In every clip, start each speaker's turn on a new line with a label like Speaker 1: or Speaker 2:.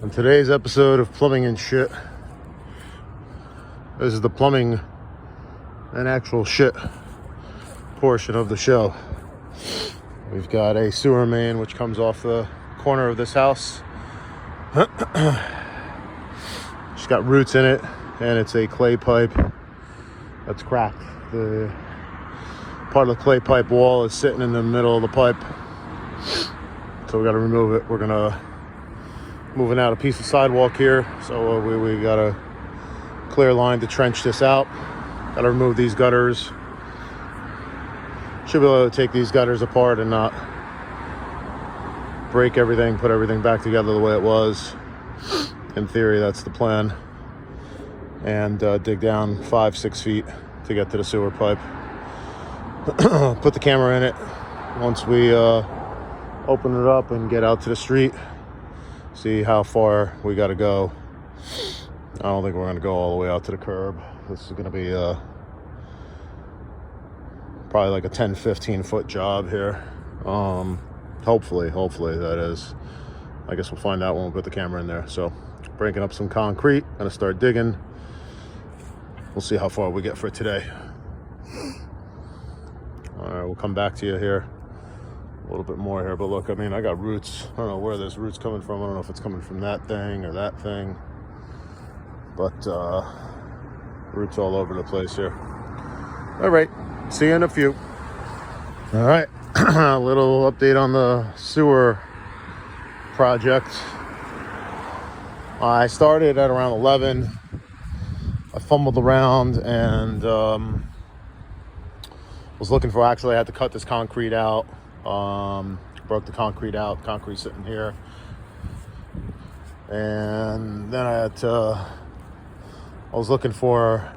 Speaker 1: On today's episode of Plumbing and Shit, this is the plumbing and actual shit portion of the show. We've got a sewer main which comes off the corner of this house. It's got roots in it, and it's a clay pipe that's cracked. The part of the clay pipe wall is sitting in the middle of the pipe, so we got to remove it. We're gonna moving out a piece of sidewalk here, so we got a clear line to trench this out. Got to remove these gutters. Should be able to take these gutters apart and not break everything, put everything back together the way it was. In theory, that's the plan. And dig down 5-6 feet to get to the sewer pipe. Put the camera in it. Once we open it up and get out to the street, see how far we got to go. I don't think we're going to go all the way out to the curb. This is going to be probably like a 10-15 foot job here. Hopefully that is. I guess we'll find out when we put the camera in there. So breaking up some concrete, gonna start digging. We'll see how far we get for today. All right, we'll come back to you here a little bit more here, but look, I mean, I got roots. I don't know where this root's coming from. I don't know if it's coming from that thing or that thing, but roots all over the place here. All right, see you in a few. All right, a little update on the sewer project. I started at around 11. I fumbled around and was looking for, actually I had to cut this concrete out. Broke the concrete out, concrete sitting here. And then I was looking for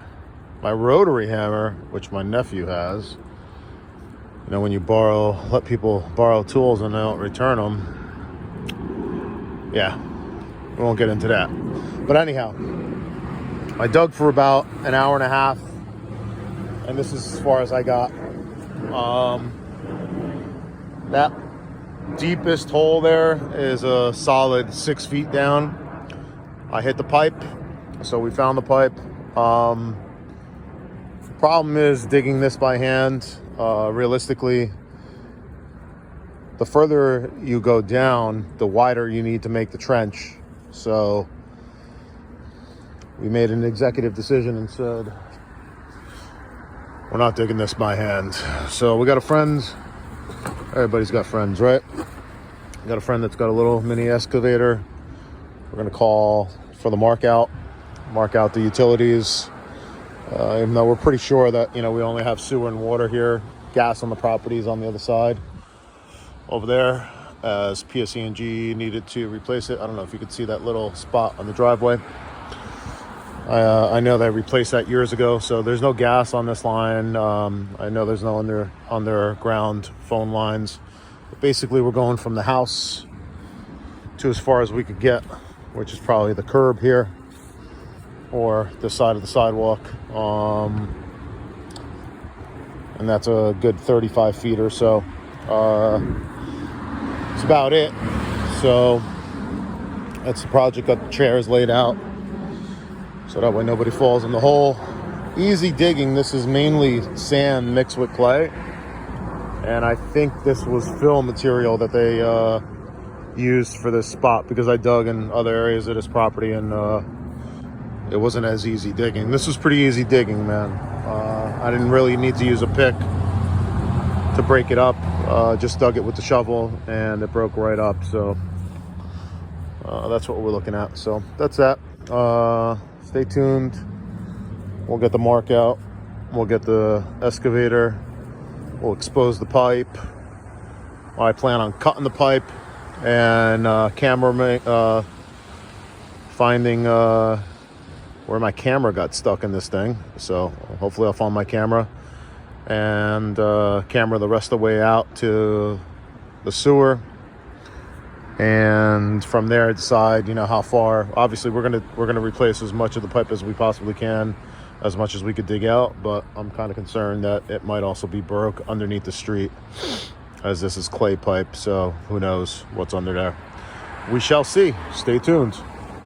Speaker 1: my rotary hammer, which my nephew has. You know, when you let people borrow tools and they don't return them. Yeah, we won't get into that. But anyhow, I dug for about an hour and a half, and this is as far as I got. That deepest hole there is a solid 6 feet down. I hit the pipe, so we found the pipe. Problem is digging this by hand. Realistically, the further you go down, the wider you need to make the trench. So we made an executive decision and said, we're not digging this by hand. So we got a friend. Everybody's got friends, right? We got a friend that's got a little mini excavator. We're gonna call for the mark out the utilities. Even though we're pretty sure that, you know, we only have sewer and water here. Gas on the properties on the other side over there, as PSE&G needed to replace it. I don't know if you could see that little spot on the driveway. I know they replaced that years ago, so there's no gas on this line. I know there's no underground phone lines. But basically, we're going from the house to as far as we could get, which is probably the curb here or the side of the sidewalk. And that's a good 35 feet or so. That's about it. So that's the project. Got the chairs laid out, so that way nobody falls in the hole. Easy digging. This is mainly sand mixed with clay. And I think this was fill material that they used for this spot, because I dug in other areas of this property and it wasn't as easy digging. This was pretty easy digging, man. I didn't really need to use a pick to break it up. Just dug it with the shovel and it broke right up. So that's what we're looking at. So that's that. Stay tuned. We'll get the mark out. We'll get the excavator. We'll expose the pipe. I plan on cutting the pipe and finding where my camera got stuck in this thing. So hopefully I'll find my camera and camera the rest of the way out to the sewer. And from there decide, you know, how far. Obviously we're gonna replace as much of the pipe as we possibly can, as much as we could dig out, but I'm kind of concerned that it might also be broke underneath the street, as this is clay pipe, so who knows what's under there. We shall see. Stay tuned.